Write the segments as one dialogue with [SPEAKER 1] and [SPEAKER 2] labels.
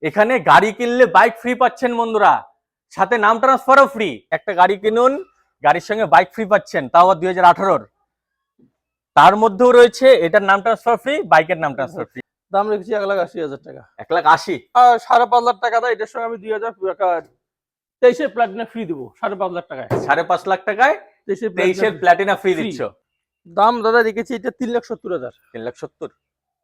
[SPEAKER 1] এখানে গাড়ি কিনলে বাইক ফ্রি পাচ্ছেন বন্ধুরা, সাথে নাম ট্রান্সফারও ফ্রি। একটা গাড়ি কিনুন, গাড়ির সঙ্গে বাইক ফ্রি পাচ্ছেন, তাও আবার 2018-র। তার মধ্যেও রয়েছে এটার নাম ট্রান্সফার ফ্রি, বাইকের নাম ট্রান্সফার ফ্রি।
[SPEAKER 2] দাম রেখেছি 1,80,000 টাকা।
[SPEAKER 1] 1,80,000?
[SPEAKER 2] আর 5,500 টাকা দাও, এটার সঙ্গে আমি 2023-এর প্লাটিনা ফ্রি দিব 5,500 টাকায়।
[SPEAKER 1] 5.5 লাখ টাকায় 23-এর প্লাটিনা ফ্রি দিচ্ছ।
[SPEAKER 2] দাম দাদা রেখেছি এটা 3,70,000।
[SPEAKER 1] 3,70,000?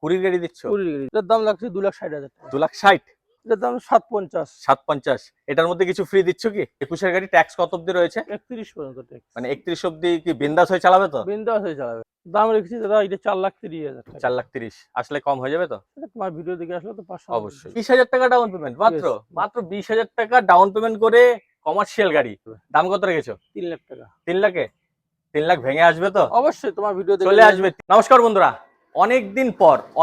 [SPEAKER 1] 20 গাড়ি দিচ্ছ?
[SPEAKER 2] 20 গাড়ি এটার দাম লাগছে 2,60,000 টাকা।
[SPEAKER 1] 2,60,000?
[SPEAKER 2] এটার দাম 750।
[SPEAKER 1] 750? এটার মধ্যে কিছু ফ্রি দিচ্ছ কি? 21-এর গাড়ি ট্যাক্স কত অব্দি রয়েছে?
[SPEAKER 2] 31 পর্যন্ত ট্যাক্স।
[SPEAKER 1] মানে 31 অব্দি কি বিন্দাস হয়ে চালাবে তো?
[SPEAKER 2] বিন্দাস হয়ে চালাবে। দাম রেখেছি দাদা এটা 4,30,000 টাকা।
[SPEAKER 1] 4,30,000 আসলে কম হয়ে যাবে তো?
[SPEAKER 2] এটা তোমার ভিডিও দেখে আসলে তো 500।
[SPEAKER 1] অবশ্যই। 20,000 টাকা ডাউন পেমেন্ট মাত্র? মাত্র 20,000 টাকা ডাউন পেমেন্ট করে কমার্শিয়াল গাড়ি। দাম কত রেখেছো?
[SPEAKER 2] 3 লাখ টাকা।
[SPEAKER 1] 3 লাখে? 3 লাখ ভেঙে আসবে তো?
[SPEAKER 2] অবশ্যই তোমার ভিডিও দেখে
[SPEAKER 1] চলে আসবে। নমস্কার বন্ধুরা,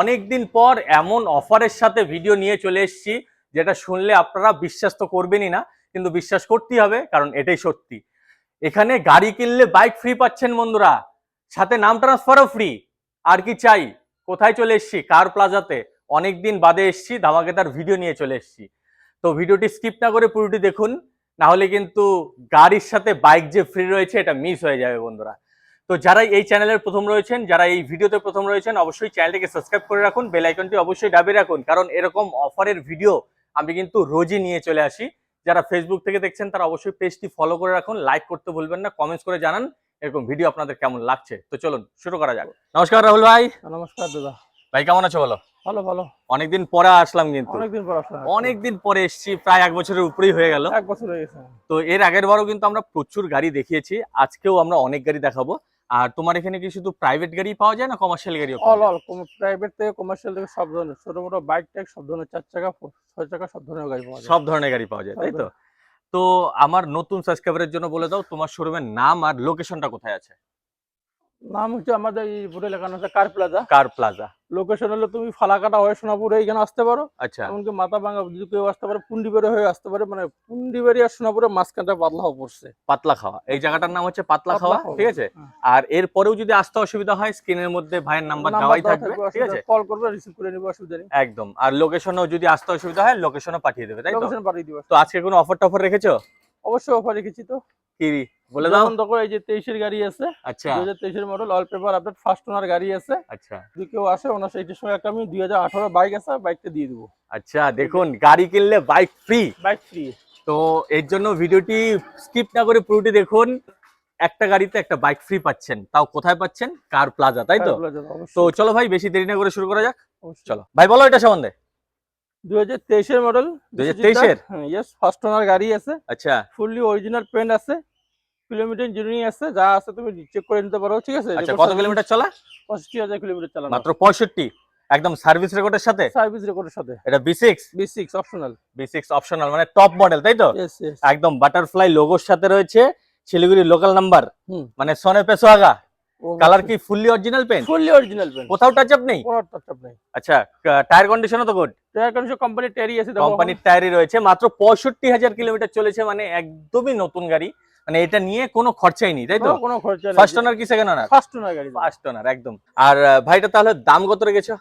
[SPEAKER 1] অনেকদিন পর এমন অফারের সাথে ভিডিও নিয়ে চলে এসেছি যেটা শুনলে আপনারা বিশ্বাস তো করবেনই না, কিন্তু বিশ্বাস করতেই হবে, কারণ এটাই সত্যি। এখানে গাড়ি কিনলে বাইক ফ্রি পাচ্ছেন বন্ধুরা, সাথে নাম ট্রান্সফারও ফ্রি। আর কি চাই? কোথায় চলে এসেছি? কার প্লাজাতে। অনেকদিন বাদে এসেছি, ধামাকেদার ভিডিও নিয়ে চলে এসেছি। তো ভিডিওটি স্কিপ না করে পুরোটি দেখুন, না হলে কিন্তু গাড়ির সাথে বাইক যে ফ্রি রয়েছে এটা মিস হয়ে যাবে বন্ধুরা। তো যারা এই চ্যানেলের প্রথম রয়েছেন, যারা এই ভিডিওতে প্রথম রয়েছেন, অবশ্যই চ্যানেলটিকে সাবস্ক্রাইব করে রাখুন, বেল আইকনটি অবশ্যই দাবিয়ে রাখুন, কারণ এরকম অফারের ভিডিও আমি কিন্তু রোজই নিয়ে চলে আসি। যারা ফেসবুক থেকে দেখছেন তারা অবশ্যই পেজটি ফলো করে রাখুন, লাইক করতে ভুলবেন না, কমেন্টস করে জানান এরকম ভিডিও আপনাদের কেমন লাগছে। তো চলুন শুরু করা যাক। নমস্কার রাহুল ভাই।
[SPEAKER 2] নমস্কার দাদা।
[SPEAKER 1] ভাই কেমন আছো বলো?
[SPEAKER 2] ভালো ভালো।
[SPEAKER 1] অনেকদিন পরে আসলাম, কিন্তু
[SPEAKER 2] অনেকদিন পর আসলাম।
[SPEAKER 1] অনেকদিন পরে এসেছি, প্রায় 1 বছরের উপরেই হয়ে গেল।
[SPEAKER 2] 1 বছর হয়ে গেছে।
[SPEAKER 1] তো এর আগের বারও কিন্তু আমরা প্রচুর গাড়ি দেখিয়েছি, আজকেও আমরা অনেক গাড়ি দেখাবো। আর তোমার এখানে কি শুধু প্রাইভেট গাড়ি পাওয়া যায় না কমার্শিয়াল গাড়িও?
[SPEAKER 2] অল প্রাইভেট থেকে কমার্শিয়াল থেকে সব ধরনের, ছোট মোটো বাইক ট্যাক সব ধরনের, 4 চাকা 6 চাকা সব ধরনের গাড়ি পাওয়া যায়।
[SPEAKER 1] সব ধরনের গাড়ি পাওয়া যায়, তাই তো? তো আমার নতুন সাবস্ক্রাইবারের জন্য বলে দাও তোমার শোরুমের নাম আর লোকেশনটা কোথায় আছে।
[SPEAKER 2] নাম হচ্ছে আমাদের এই বোর্ডে লেখানো আছে কার প্লাজা।
[SPEAKER 1] কার প্লাজা।
[SPEAKER 2] লোকেশন হলো তুমি ফালাকাটা হয়ে সোনাপুর এইখানে আসতে পারো।
[SPEAKER 1] আচ্ছা।
[SPEAKER 2] এমনকি মাথাভাঙা যদি কেউ আসতে পারে, পুন্ডিবাড়ি হয়ে আসতে পারে, মানে পুন্ডিবাড়ি আর সোনাপুরের মাঝখানটা পাতলা পড়ছে।
[SPEAKER 1] পাতলা খাওয়া, এই জায়গাটার নাম হচ্ছে পাতলা খাওয়া, ঠিক আছে? আর এর পরেও যদি আসতে অসুবিধা হয়, স্ক্রিনের মধ্যে ভাইয়ের নাম্বার দেওয়াই থাকবে, ঠিক আছে?
[SPEAKER 2] কল করবে, রিসিভ করে নিব, অসুবিধা নেই।
[SPEAKER 1] একদম। আর লোকেশনও যদি আসতে অসুবিধা হয়, লোকেশনও পাঠিয়ে দেবে, তাই তো?
[SPEAKER 2] লোকেশন পাঠিয়ে দিব।
[SPEAKER 1] তো আজকে কোনো অফার টফার রেখেছো?
[SPEAKER 2] অবশ্যই অফার রেখেছি তো।
[SPEAKER 1] কি বলে দাও।
[SPEAKER 2] যেমন দেখো এই যে 23-এর গাড়ি আছে।
[SPEAKER 1] আচ্ছা।
[SPEAKER 2] 2023-এর model, all paper update, first owner গাড়ি আছে।
[SPEAKER 1] আচ্ছা।
[SPEAKER 2] যদি কেউ আসে ওনার সেইটির সঙ্গে একটা আমি 2018 বাইক আছে, বাইকটা দিয়ে দিব।
[SPEAKER 1] আচ্ছা, দেখুন গাড়ি কিনলে বাইক ফ্রি।
[SPEAKER 2] Bike free.
[SPEAKER 1] তো এর জন্য ভিডিওটি স্কিপ না করে পুরোটি দেখুন। একটা গাড়িতে একটা বাইক ফ্রি পাচ্ছেন, তাও কোথায় পাচ্ছেন? কার প্লাজা, তাই তো? তো চলো ভাই, বেশি দেরি না করে শুরু করা যাক। চলো ভাই, বলো এটা সম্বন্ধে।
[SPEAKER 2] 2023-এর মডেল।
[SPEAKER 1] 2023-এর?
[SPEAKER 2] হ্যাঁ, ইয়েস, ফার্স্ট ওনার গাড়ি আছে।
[SPEAKER 1] আচ্ছা।
[SPEAKER 2] ফুললি অরিজিনাল পেন্ট আছে, কিলোমিটার জার্নি আছে, যা আছে তুমি চেক করে নিতে পারো, ঠিক আছে?
[SPEAKER 1] আচ্ছা, কত কিলোমিটার চলা?
[SPEAKER 2] 65,000 কিলোমিটার চালানো।
[SPEAKER 1] মাত্র 65? একদম সার্ভিস রেকর্ডের সাথে?
[SPEAKER 2] সার্ভিস রেকর্ডের সাথে।
[SPEAKER 1] এটা B6?
[SPEAKER 2] B6 optional.
[SPEAKER 1] B6 optional, মানে টপ মডেল, তাই তো?
[SPEAKER 2] Yes yes.
[SPEAKER 1] একদম বাটারফ্লাই লোগোর সাথে রয়েছে, শিলিগুড়ি লোকাল নাম্বার, মানে সোনে পেসো আগা। কালার কি fully original paint?
[SPEAKER 2] Fully original paint,
[SPEAKER 1] কোথাও টাচ আপ নেই?
[SPEAKER 2] কোনো টাচ আপ নেই।
[SPEAKER 1] আচ্ছা, টায়ার কন্ডিশনও তো গুড?
[SPEAKER 2] টায়ার কন্ডিশন কোম্পানির টায়ারই আছে, দেখো
[SPEAKER 1] কোম্পানির টায়ারই রয়েছে। মাত্র 65,000 কিলোমিটার চলেছে, মানে একদমই নতুন গাড়ি। মানে এটা নিয়ে কোনো খরচাই নেই, তাই তো?
[SPEAKER 2] কোনো খরচা নেই।
[SPEAKER 1] ফার্স্ট ওনার কি সেকেন্ড ওনার?
[SPEAKER 2] ফার্স্ট ওনার গাড়ি।
[SPEAKER 1] ফার্স্ট ওনার, একদম। আর ভাইটা তাহলে দাম কত রেখেছো?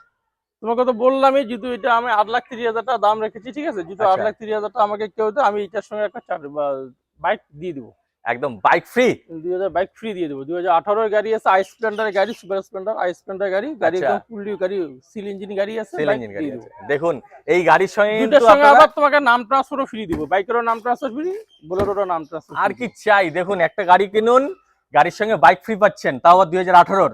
[SPEAKER 2] তোমাকে তো বললামই, যেহেতু এটা আমি 8,30,000 টাকা দাম রেখেছি, ঠিক আছে? যেহেতু 8,30,000 টাকা আমাকে কেউ দেয়, আমি এটার সঙ্গে একটা বাইক দিয়ে দিব।
[SPEAKER 1] একদম বাইক ফ্রি?
[SPEAKER 2] 2000 বাইক ফ্রি দিয়ে দেবো। 2018-এর গাড়ি আছে, আই স্প্লেন্ডারের গাড়ি, সুপার স্প্লেন্ডার আই স্প্লেন্ডার গাড়ি, একদম ফুললি গাড়ি, সিল ইঞ্জিন গাড়ি আছে,
[SPEAKER 1] সিল ইঞ্জিন গাড়ি আছে। দেখুন এই গাড়ির সঙ্গে
[SPEAKER 2] দুটোর সঙ্গে আবার তোমাকে নাম ট্রান্সফারও ফ্রি দিব। বাইকেরও নাম ট্রান্সফার ফ্রি, বোলেরোরও নাম ট্রান্সফার।
[SPEAKER 1] আর কি চাই? দেখুন একটা গাড়ি কিনুন, গাড়ির সঙ্গে বাইক ফ্রি পাচ্ছেন, তাও আবার 2018-র।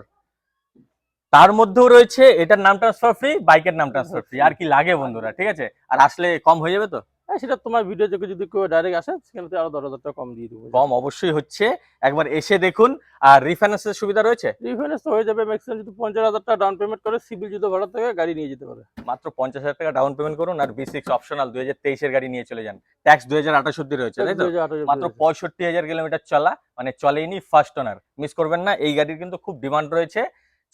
[SPEAKER 1] তার মধ্যেও রয়েছে এটার নাম ট্রান্সফার ফ্রি, বাইকের নাম ট্রান্সফার ফ্রি। আর কি লাগে বন্ধুরা, ঠিক আছে? আর আসলে কম হয়ে যাবে তো?
[SPEAKER 2] সেটা তোমার ভিডিও দেখে যদি কেউ ডাইরেক্ট আসে, সেখানে আরো 10,000 টাকা কম দিয়ে দেবো।
[SPEAKER 1] কম অবশ্যই হচ্ছে, একবার এসে দেখুন। আর রিফাইন্যান্সের সুবিধা রয়েছে?
[SPEAKER 2] রিফাইন্যান্স তো হয়ে যাবে, ম্যাক্সিমাম যদি 50,000 টাকা ডাউন পেমেন্ট করে, সিভিল যদি ভালো থাকে গাড়ি নিয়ে যেতে পারে।
[SPEAKER 1] মাত্র 50,000 টাকা ডাউন পেমেন্ট করুন, আর B6 অপশনাল 2023-এর গাড়ি নিয়ে চলে যান। ট্যাক্স 2028 অব্দি রয়েছে, তাই তো? মাত্র 65,000 কিলোমিটার চলা, মানে চলেইনি, ফার্স্ট ওনার। মিস করবেন না, এই গাড়ির কিন্তু খুব ডিমান্ড রয়েছে।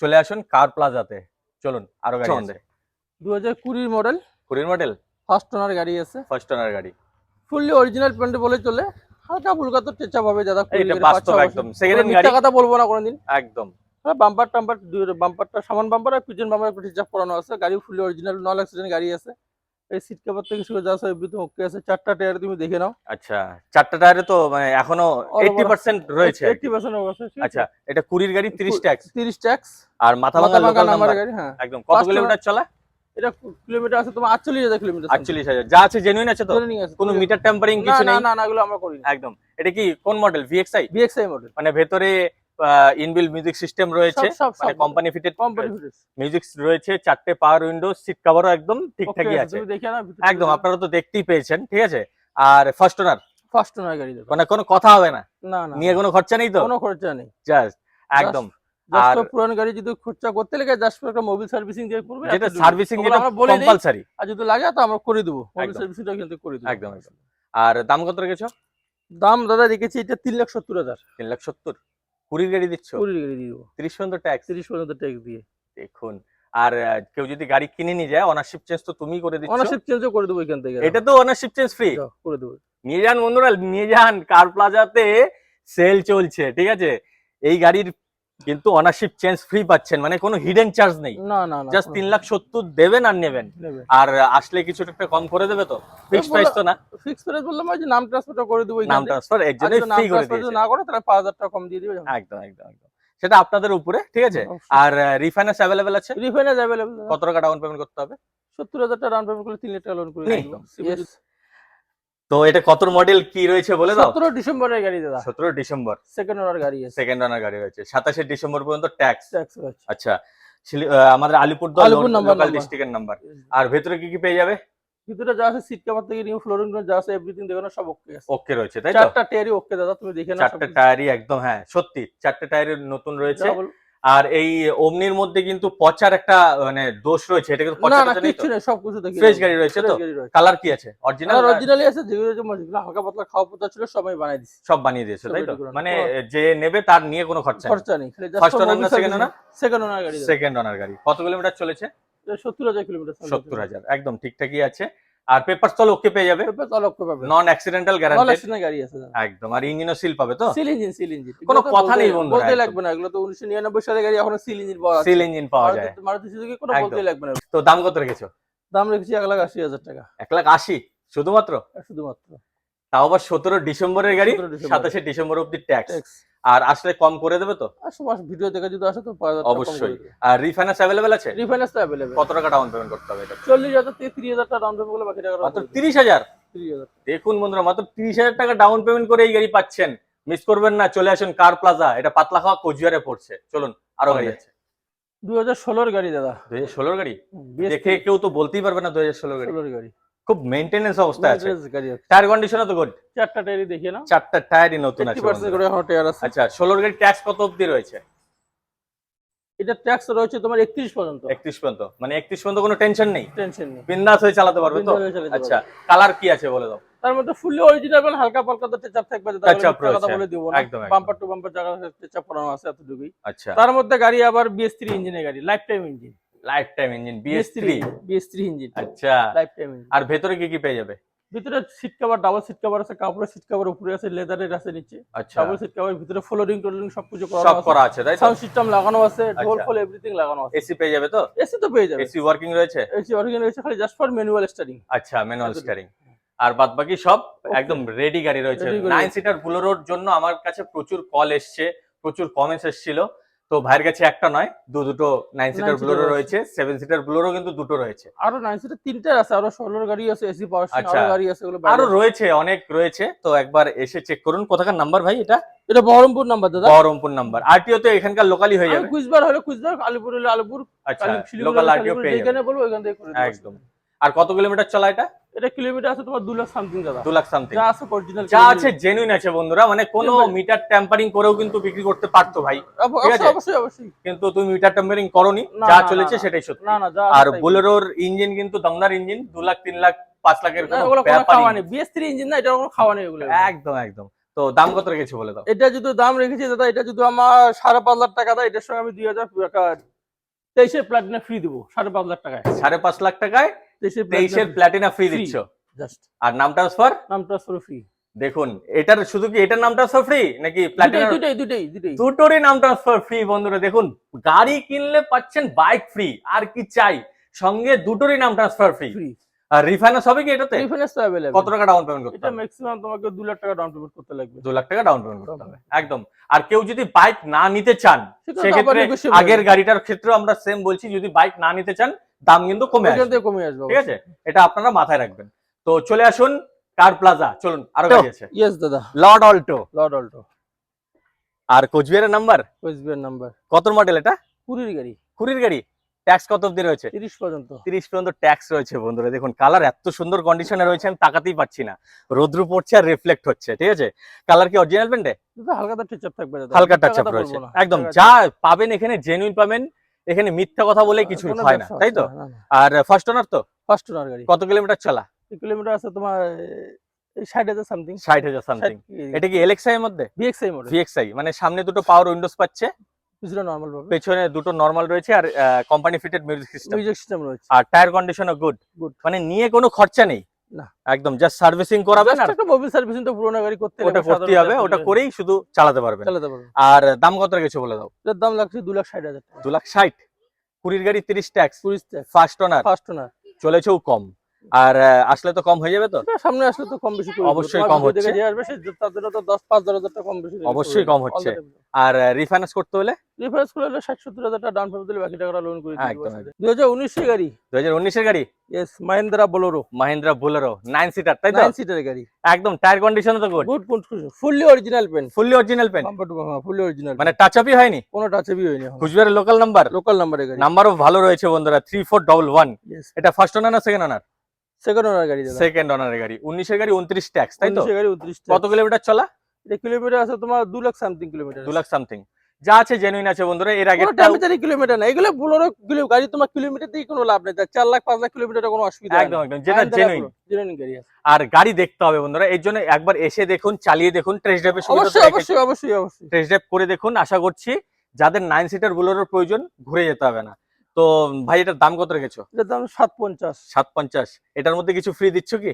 [SPEAKER 1] চলে আসুন কার প্লাজাতে। চলুন আরো গাড়ি আছে।
[SPEAKER 2] 2020 মডেল,
[SPEAKER 1] 20 মডেল,
[SPEAKER 2] ফার্স্ট ওনার গাড়ি আছে।
[SPEAKER 1] ফার্স্ট ওনার গাড়ি,
[SPEAKER 2] ফুললি অরিজিনাল পেন্ট বলে চলে, হালকা ফুলকা তো টেচা পাবে দাদা।
[SPEAKER 1] এটা বাস্তব একদম সেকেন্ড হ্যান্ড গাড়ি,
[SPEAKER 2] কথা বলবো না কোনোদিন।
[SPEAKER 1] একদম।
[SPEAKER 2] বাম্পার টাম্পার, বাম্পারটা সামান বাম্পার আর পিছন বাম্পার একটু টিচাপ করানো আছে। গাড়ি ফুললি অরিজিনাল, নন অ্যাক্সিডেন্ট গাড়ি আছে। এই সিট কভার থেকে শুরু যা সব এভরিথিং ওকে আছে। চারটা টায়ার তুমি দেখে নাও।
[SPEAKER 1] আচ্ছা, চারটা টায়ারে তো মানে এখনো 80% রয়েছে আর কি।
[SPEAKER 2] 80% অবস্থা, ঠিক আছে।
[SPEAKER 1] আচ্ছা, এটা 20 গাড়ি 30 ট্যাক্স
[SPEAKER 2] 30 ট্যাক্স,
[SPEAKER 1] আর মাথা ভাঙা লোকাল নাম্বার।
[SPEAKER 2] গাড়ি, হ্যাঁ।
[SPEAKER 1] একদম। কত
[SPEAKER 2] First
[SPEAKER 1] কিলোমিটার চলা?
[SPEAKER 2] এটা কিলোমিটার আছে তোমার 48,000 কিলোমিটার।
[SPEAKER 1] 48,000 যা আছে জেনুইন আছে তো? কোনো মিটার টেম্পারিং কিছু
[SPEAKER 2] না
[SPEAKER 1] নেই?
[SPEAKER 2] না না, এগুলো আমরা করি না।
[SPEAKER 1] একদম। এটা কি কোন মডেল? VXI?
[SPEAKER 2] VXI model.
[SPEAKER 1] মানে ভেতরে ইনবিল্ট মিউজিক সিস্টেম রয়েছে, মানে company fitted
[SPEAKER 2] company fitted
[SPEAKER 1] music রয়েছে, 4টে পাওয়ার উইন্ডো, সিট কভারও একদম ঠিকঠাকই আছে।
[SPEAKER 2] তুমি দেখে নাও
[SPEAKER 1] একদম, আপনারা তো দেখতেই পেয়েছেন, ঠিক আছে। আর ফার্স্ট ওনার
[SPEAKER 2] গাড়ি দেখো,
[SPEAKER 1] মানে কোনো কথা হবে না,
[SPEAKER 2] না না,
[SPEAKER 1] নিয়ে কোনো খরচা নেই তো?
[SPEAKER 2] কোনো খরচা নেই,
[SPEAKER 1] জাস্ট একদম।
[SPEAKER 2] আর পুরানো গাড়ি যদি খরচা করতে লাগে জাস্ট একটা মোবিল সার্ভিসিং দিয়ে করবে,
[SPEAKER 1] যেটা সার্ভিসিং যেটা
[SPEAKER 2] আমরা বলে দিই,
[SPEAKER 1] কম্পালসারি,
[SPEAKER 2] আর যদি লাগে তো আমরা করে দেব, মোবিল
[SPEAKER 1] একদম।
[SPEAKER 2] সার্ভিসিংটা কিন্তু করে দেব।
[SPEAKER 1] একদম একদম। আর দাম কত রেখেছো?
[SPEAKER 2] দাম দাদা রেখেছি এটা 3,70,000।
[SPEAKER 1] 3,70,000? 20 গাড়ি দিচ্ছ?
[SPEAKER 2] 20 গাড়ি দিয়ে দেবো,
[SPEAKER 1] 30 পর্যন্ত ট্যাক্স?
[SPEAKER 2] 30 পর্যন্ত ট্যাক্স দিয়ে।
[SPEAKER 1] দেখুন, আর কেউ যদি গাড়ি কিনে নিয়ে যায়, অনারশিপ চেঞ্জ তো তুমিই করে দিচ্ছ।
[SPEAKER 2] অনারশিপ চেঞ্জও করে দেবো এখান থেকে,
[SPEAKER 1] এটা তো অনারশিপ চেঞ্জ ফ্রি
[SPEAKER 2] করে দেবো।
[SPEAKER 1] নিয়ে যান বন্ধুরা, নিয়ে যান, কার প্লাজাতে সেল চলছে, ঠিক আছে। এই গাড়ির কিন্তু অনারশিপ চেঞ্জ ফ্রি পাচ্ছেন, মানে কোনো হিডেন চার্জ নেই।
[SPEAKER 2] না না না,
[SPEAKER 1] জাস্ট 3,70,000 দেবেন আর নেবেন, আর আসলে কিছু একটা কম করে দেবে তো? ফিক্সড প্রাইস তো না?
[SPEAKER 2] ফিক্স প্রাইস বললাম যে নাম ট্রান্সফারটা করে দেবো,
[SPEAKER 1] নাম ট্রান্সফার এর জন্য ফ্রি করে দিয়েছে।
[SPEAKER 2] না করে তাহলে 5,000 টাকা কম দিয়ে দিবে।
[SPEAKER 1] একদম একদম একদম, সেটা আপনাদের উপরে, ঠিক আছে। আর রিফাইন্যান্স अवेलेबल আছে?
[SPEAKER 2] Refinance available.
[SPEAKER 1] কত টাকা ডাউন পেমেন্ট করতে হবে?
[SPEAKER 2] 70,000 টাকা ডাউন পেমেন্ট করলে 3 লাখ টাকা লোন করে
[SPEAKER 1] একদম।
[SPEAKER 2] দিই।
[SPEAKER 1] তো এটা কত মডেল কি রয়েছে বলে দাও?
[SPEAKER 2] 17 ডিসেম্বরের গাড়ি দাদা।
[SPEAKER 1] 17 ডিসেম্বর
[SPEAKER 2] সেকেন্ড ওনার গাড়ি আছে।
[SPEAKER 1] সেকেন্ড ওনার গাড়ি রয়েছে, 27শে ডিসেম্বর পর্যন্ত ট্যাক্স।
[SPEAKER 2] ট্যাক্স আছে।
[SPEAKER 1] আচ্ছা, আমাদের আলিপুরদুয়ার লোকাল ডিস্ট্রিক্টের নাম্বার। আর ভেতরে কি কি পেয়ে যাবে?
[SPEAKER 2] ভিতরে যা আছে সিট কভার থেকে নিউ ফ্লোরিং যা আছে এভরিথিং দেখো না, সব ওকে আছে।
[SPEAKER 1] ওকে রয়েছে তাই তো?
[SPEAKER 2] চারটা টায়ারই ওকে দাদা, তুমি দেখে নাও।
[SPEAKER 1] চারটা টায়ারই একদম, হ্যাঁ সত্যি চারটা টায়ারের নতুন রয়েছে। আর এই ওমনির মধ্যে কিন্তু পচার একটা মানে দোষ রয়েছে, এটা কিন্তু পচার নেই তো?
[SPEAKER 2] কিছু নেই, সব কিছু দেখি
[SPEAKER 1] ফ্রেশ গাড়ি রয়েছে তো? কালার কি আছে?
[SPEAKER 2] অরিজিনালি আছে, যেগুলো হালকা পাতলা খাওয়া পচা ছিল সবাই বানিয়ে দিয়েছে,
[SPEAKER 1] সব বানিয়ে দিয়েছে তাই তো? মানে যে নেবে তার নিয়ে কোনো খরচা
[SPEAKER 2] নেই।
[SPEAKER 1] ফার্স্ট ওনার না সেকেন্ড ওনার?
[SPEAKER 2] সেকেন্ড ওনার গাড়ি।
[SPEAKER 1] সেকেন্ড ওনার গাড়ি। কত কিলোমিটার চলেছে?
[SPEAKER 2] 70,000 কিলোমিটার।
[SPEAKER 1] 70,000 একদম ঠিকঠাকই আছে। আর পেপারস তো ওকে পেয়ে যাবে, নন অ্যাক্সিডেন্টাল গ্যারান্টি
[SPEAKER 2] গাড়ি আছে
[SPEAKER 1] একদম। আর ইঞ্জিনও সিল পাবে তো?
[SPEAKER 2] সিল ইঞ্জিন
[SPEAKER 1] কোনো কথা নেই বন্ধুরা,
[SPEAKER 2] বলতে লাগবে না, এগুলো তো 1999 সালের গাড়ি, এখন সিল ইঞ্জিন পাওয়া যায়।
[SPEAKER 1] সিল ইঞ্জিন পাওয়া যায়
[SPEAKER 2] মারুতি সুজুকি, কোনো বলতে লাগবে না।
[SPEAKER 1] তো দাম কত রেখেছো?
[SPEAKER 2] দাম রেখেছি 1,80,000 টাকা।
[SPEAKER 1] 1,80,000 শুধুমাত্র?
[SPEAKER 2] শুধুমাত্র।
[SPEAKER 1] তাও আবার 17 ডিসেম্বরের গাড়ি,
[SPEAKER 2] 17
[SPEAKER 1] 27শে ডিসেম্বর অব্দি ট্যাক্স। আর আসলে কম করে দেবে তো?
[SPEAKER 2] ভিডিও দেখে যদি আসে তো
[SPEAKER 1] অবশ্যই। আর রিফাইন্যান্স अवेलेबल আছে?
[SPEAKER 2] Refinance available.
[SPEAKER 1] কত টাকা ডাউন পেমেন্ট করতে হবে এটা?
[SPEAKER 2] 40,000 থেকে 30,000 টাকা ডাউন পেমেন্ট করলে বাকি টাকা
[SPEAKER 1] মাত্র 30,000?
[SPEAKER 2] 30,000।
[SPEAKER 1] দেখুন বন্ধুরা, মাত্র 30,000 টাকা ডাউন পেমেন্ট করে এই গাড়ি পাচ্ছেন। মিস করবেন না, চলে আসুন কার প্লাজা, এটা পাতলাখাওয়া কোচবিহারে পড়ছে। চলুন, আরো গাড়ি আছে।
[SPEAKER 2] 2016 গাড়ি দাদা।
[SPEAKER 1] 2016 গাড়ি? দেখে কেউ তো বলতেই পারবে না 2016 গাড়ি। খুব মেইনটেনেন্স অবস্থায় আছে। টায়ার কন্ডিশনও তো গুড?
[SPEAKER 2] চারটা টায়ারই দেখিয়ে নাও,
[SPEAKER 1] চারটা টায়ারই নতুন আছে।
[SPEAKER 2] 80% করে এখন টায়ার আছে।
[SPEAKER 1] আচ্ছা, 16 গাড়ি ট্যাক্স কত অবধি রয়েছে?
[SPEAKER 2] এটা ট্যাক্স রয়েছে তোমার 31 পর্যন্ত।
[SPEAKER 1] 31 পর্যন্ত, মানে 31 পর্যন্ত কোনো টেনশন নেই?
[SPEAKER 2] টেনশন নেই,
[SPEAKER 1] বিন্দাস হয়ে চালাতে পারবে তো? আচ্ছা, কালার কি আছে বলে দাও?
[SPEAKER 2] তার মধ্যে ফুললি অরিজিনাল এবং হালকা পাতলা তো টাচ থাকবে, কথা বলে দিব না। বাম্পার টু বাম্পার জায়গা টাচ করানো আছে এতটুকুই।
[SPEAKER 1] আচ্ছা,
[SPEAKER 2] তার মধ্যে গাড়ি আবার BS3 ইঞ্জিনের গাড়ি, life time engine.
[SPEAKER 1] Life time engine
[SPEAKER 2] BS3 engine.
[SPEAKER 1] আচ্ছা,
[SPEAKER 2] লাইফ টাইম ইঞ্জিন।
[SPEAKER 1] আর ভেতরে কি কি পেয়ে যাবে?
[SPEAKER 2] ভিতরে seat cover, double seat cover আছে, কাপড়ের সিট কভার উপরে আছে, লেদারের আছে নিচে।
[SPEAKER 1] আচ্ছা,
[SPEAKER 2] ডাবল সিট কভার ভিতরে ফ্লোরিং টোলিং সবকিছু
[SPEAKER 1] করা আছে তাই তো?
[SPEAKER 2] সাউন্ড সিস্টেম লাগানো আছে, ঢোল ফল এভরিথিং লাগানো আছে।
[SPEAKER 1] এসি পেয়ে যাবে তো?
[SPEAKER 2] এসি তো পেয়ে যাবে,
[SPEAKER 1] এসি ওয়ার্কিং রয়েছে?
[SPEAKER 2] এসি ওয়ার্কিং রয়েছে, খালি জাস্ট ফর ম্যানুয়াল স্টারিং।
[SPEAKER 1] আচ্ছা, ম্যানুয়াল স্টিয়ারিং। আর বাদ বাকি সব একদম রেডি গাড়ি রয়েছে। 9 সিটার বুলেরোর জন্য আমার কাছে প্রচুর কল এসছে, প্রচুর কমেন্টস এসেছিল। তো ভাইয়ের কাছে একটা নয়, দুটো 9 সিটার বুলেরো রয়েছে, 7 সিটার বুলেরো কিন্তু দুটো রয়েছে।
[SPEAKER 2] আরো 9 সিটার তিনটা আছে, আরো 16 গাড়ি আছে, এসি পাওয়ার আরো গাড়ি আছে, ওগুলো
[SPEAKER 1] আরো রয়েছে, অনেক রয়েছে। তো একবার এসে চেক করুন। কোথাকার নাম্বার ভাই এটা?
[SPEAKER 2] এটা বহরমপুর নাম্বার দাদা।
[SPEAKER 1] বহরমপুর নাম্বার। আরটিও তো এখানকার লোকালই হয়ে যাবে।
[SPEAKER 2] কুচবিহার হলে কুচবিহার, আলিপুর হলে আলিপুর।
[SPEAKER 1] আচ্ছা, লোকাল আরটিও পেয়ে যাবে,
[SPEAKER 2] যেখানে বলবো ওখান থেকে করে দেব
[SPEAKER 1] একদম। আর কত কিলোমিটার চলা এটা?
[SPEAKER 2] এটা কিলোমিটার আছে তোমার 2 লাখ সামথিং দাদা।
[SPEAKER 1] 2 লাখ সামথিং।
[SPEAKER 2] যা আছে অরিজিনাল,
[SPEAKER 1] যা আছে জেনুইন আছে বন্ধুরা, মানে কোনো মিটার ট্যাম্পারিং করেও কিন্তু বিক্রি করতে পারতো ভাই, ঠিক আছে?
[SPEAKER 2] অবশ্যই অবশ্যই,
[SPEAKER 1] কিন্তু তুমি মিটার ট্যাম্পারিং করোনি, যা চলেছে সেটাই সত্যি।
[SPEAKER 2] না না,
[SPEAKER 1] আর বোলেরোর ইঞ্জিন কিন্তু দমদার ইঞ্জিন, 2 লাখ 3 লাখ 5 লাখের কোনো ব্যাপারই নেই।
[SPEAKER 2] BS3 ইঞ্জিন না, এটা কোনো খাওয়া নেই এগুলো।
[SPEAKER 1] একদম একদম। তো দাম কত রেখেছো বলে দাও?
[SPEAKER 2] এটা যদি দাম রেখেছি দাদা, এটা যদি আমার 5.5 লাখ টাকা দেয়, এটার সঙ্গে আমি 2023 এর প্লাটিনা ফ্রি দিব 5.5 লাখ টাকায়।
[SPEAKER 1] 5.5 লাখ টাকায় 23 এর প্লাটিনা ফ্রি দিচ্ছ
[SPEAKER 2] জাস্ট।
[SPEAKER 1] আর নাম ট্রান্সফার?
[SPEAKER 2] নাম ট্রান্সফার ফ্রি।
[SPEAKER 1] দেখুন, এটার শুধু কি এটার নাম ট্রান্সফার ফ্রি নাকি প্লাটিনা?
[SPEAKER 2] দুটোই
[SPEAKER 1] দুটোরই নাম ট্রান্সফার ফ্রি বন্ধুরা। দেখুন, গাড়ি কিনলে পাচ্ছেন বাইক ফ্রি, আর কি চাই? সঙ্গে দুটোরই নাম ট্রান্সফার ফ্রি। আর রিফাইন্যান্স হবে কি এটাতে?
[SPEAKER 2] রিফাইন্যান্স তো अवेलेबल।
[SPEAKER 1] কত টাকা ডাউন পেমেন্ট করতে
[SPEAKER 2] এটা
[SPEAKER 1] হবে?
[SPEAKER 2] ম্যাক্সিমাম তোমাকে 2 লাখ টাকা ডাউন পেমেন্ট করতে লাগবে।
[SPEAKER 1] 2 লাখ টাকা ডাউন পেমেন্ট করতে হবে একদম। আর কেউ যদি বাইক না নিতে চান
[SPEAKER 2] সেটা তো আবার
[SPEAKER 1] সেক্ষেত্রে
[SPEAKER 2] negotiable
[SPEAKER 1] আগের
[SPEAKER 2] হবে।
[SPEAKER 1] গাড়িটার ক্ষেত্রেও আমরা সেম বলছি, যদি বাইক না নিতে চান দাম কিন্তু কমে
[SPEAKER 2] ওইখান
[SPEAKER 1] আসবে,
[SPEAKER 2] থেকে কমে আসবে।
[SPEAKER 1] ঠিক আছে? এটা আপনারা মাথায় রাখবেন। তো চলে আসুন কার প্লাজা, চলুন আরো গাড়ি আছে।
[SPEAKER 2] ইয়েস দাদা।
[SPEAKER 1] লর্ড অল্টো
[SPEAKER 2] লর্ড অল্টো।
[SPEAKER 1] আর কোচবিহারের নাম্বার
[SPEAKER 2] কোচবিহার নাম্বার।
[SPEAKER 1] কত মডেল এটা?
[SPEAKER 2] কুড়ির গাড়ি।
[SPEAKER 1] কুড়ির গাড়ি, ট্যাক্স কত অবধি রয়েছে?
[SPEAKER 2] 30 পর্যন্ত।
[SPEAKER 1] 30 পর্যন্ত ট্যাক্স রয়েছে বন্ধুরা। দেখুন কালার এত সুন্দর কন্ডিশনে রয়েছে, আমি তাকাতেই পাচ্ছি না, রোদ্রু পড়ছে আর রিফ্লেক্ট হচ্ছে, ঠিক আছে? কালার কি অরিজিনাল পেন্টে?
[SPEAKER 2] দাদা হালকা টাচ আপ থাকবে দাদা।
[SPEAKER 1] হালকা
[SPEAKER 2] মিথ্যা
[SPEAKER 1] টাচ আপ
[SPEAKER 2] কথা
[SPEAKER 1] রয়েছে
[SPEAKER 2] বলবো না।
[SPEAKER 1] একদম।
[SPEAKER 2] টাচ
[SPEAKER 1] যা পাবেন এখানে জেনুইন পাবেন, এখানে মিথ্যা কথা বলে কিছু
[SPEAKER 2] কোনো
[SPEAKER 1] হয় না,
[SPEAKER 2] ব্যবসা
[SPEAKER 1] তাই তো?
[SPEAKER 2] হচ্ছে না, না, না।
[SPEAKER 1] আর ফার্স্ট ওনার তো?
[SPEAKER 2] ফার্স্ট ওনার গাড়ি।
[SPEAKER 1] কত কিলোমিটার চলা?
[SPEAKER 2] কিলোমিটার আছে তোমার এই 60,000 সামথিং।
[SPEAKER 1] 60,000 সামথিং। এটা কি এলএক্সআই এর মধ্যে?
[SPEAKER 2] VXI model.
[SPEAKER 1] ভিএক্সআই মানে সামনে দুটো পাওয়ার উইন্ডোজ পাচ্ছে,
[SPEAKER 2] পিছনে নরমাল পাবে।
[SPEAKER 1] পেছনে দুটো নরমাল রয়েছে, আর company fitted music system.
[SPEAKER 2] Music system রয়েছে।
[SPEAKER 1] আর টায়ার কন্ডিশনও গুড,
[SPEAKER 2] গুড।
[SPEAKER 1] মানে নিয়ে কোনো খরচা নেই
[SPEAKER 2] না।
[SPEAKER 1] একদম, জাস্ট সার্ভিসিং করাবেন আর
[SPEAKER 2] একটা মোবিল সার্ভিসিং তো পুরোনো গাড়ি করতে
[SPEAKER 1] ওটা করতেই হবে, ওটা করেই শুধু চালাতে পারবেন।
[SPEAKER 2] চালাতে পারবে।
[SPEAKER 1] আর দাম কত রেখেছো বলে দাও?
[SPEAKER 2] এর দাম লাগছে 2,60,000 টাকা।
[SPEAKER 1] 2,60,000। কুড়ির গাড়ি 30 ট্যাক্স,
[SPEAKER 2] 20 টাকা।
[SPEAKER 1] First owner,
[SPEAKER 2] first owner.
[SPEAKER 1] চলেছেও কম। আর আসলে তো কম হয়ে যাবে তো?
[SPEAKER 2] এটা সামনে আসলে তো কম বেশি করে
[SPEAKER 1] অবশ্যই কম হচ্ছে।
[SPEAKER 2] যে আসবে সে তাদের তো 10-5,000 টাকা কম বেশি
[SPEAKER 1] অবশ্যই কম হচ্ছে। আর রিফাইন্যান্স করতে হলে?
[SPEAKER 2] রিফারেন্স করে হলে 60-70,000 টাকা ডাউন পেমেন্ট দিলে বাকি টাকাটা লোন করে দিতে
[SPEAKER 1] একদম,
[SPEAKER 2] পারবে। 2019 এর গাড়ি।
[SPEAKER 1] 2019 এর গাড়ি?
[SPEAKER 2] ইয়েস, মাহিন্দ্রা বোলেরো।
[SPEAKER 1] মাহিন্দ্রা বোলেরো 9 সিটার, তাই তো?
[SPEAKER 2] 9 সিটার গাড়ি।
[SPEAKER 1] একদম টায়ার কন্ডিশন তো good?
[SPEAKER 2] Good good, fully original paint.
[SPEAKER 1] Fully original paint,
[SPEAKER 2] bumper to bumper fully original,
[SPEAKER 1] মানে টাচ আপই হয়নি?
[SPEAKER 2] কোনো টাচ আপই হয়নি এখন।
[SPEAKER 1] কুচবিহারের লোকাল নাম্বার?
[SPEAKER 2] লোকাল নাম্বারের গাড়ি।
[SPEAKER 1] নাম্বারও ভালো রয়েছে বন্ধুরা, 3411।
[SPEAKER 2] ইয়েস,
[SPEAKER 1] এটা ফার্স্ট ওনার না সেকেন্ড ওনার?
[SPEAKER 2] সেকেন্ড ওনার গাড়ি দাদা।
[SPEAKER 1] সেকেন্ড ওনারের গাড়ি। 19 এর গাড়ি 29 ট্যাক্স, তাই তো?
[SPEAKER 2] 19 এর গাড়ি 29
[SPEAKER 1] কত কিলোমিটার চলা?
[SPEAKER 2] এটা কিলোমিটার আছে তোমার 2 lakh something kilometre.
[SPEAKER 1] 2 lakh something. যা আছে জেনুইন আছে বন্ধুরা। এর আগে
[SPEAKER 2] কোনো ড্যামেজারি কিলোমিটার না, এগুলো বোলেরো গাড়ি তোমার কিলোমিটার দিয়ে কোনো লাভ নেই। 4 লাখ 5 লাখ কিলোমিটার কোনো অসুবিধা নেই।
[SPEAKER 1] একদম একদম, যেটা জেনুইন।
[SPEAKER 2] জেনুইন গাড়ি আছে।
[SPEAKER 1] আর গাড়ি দেখতে হবে বন্ধুরা, এর জন্য একবার এসে দেখুন, চালিয়ে দেখুন, টেস্ট ড্রাইভের সুবিধা
[SPEAKER 2] অবশ্যই অবশ্যই অবশ্যই অবশ্যই
[SPEAKER 1] টেস্ট ড্রাইভ করে দেখুন। আশা করছি যাদের 9 সিটার বোলেরোর প্রয়োজন ঘুরে যেতে হবে না। তো ভাই এটার দাম কত রেখেছো?
[SPEAKER 2] এটার দাম 750।
[SPEAKER 1] 750। এটার মধ্যে কিছু ফ্রি দিচ্ছ কি?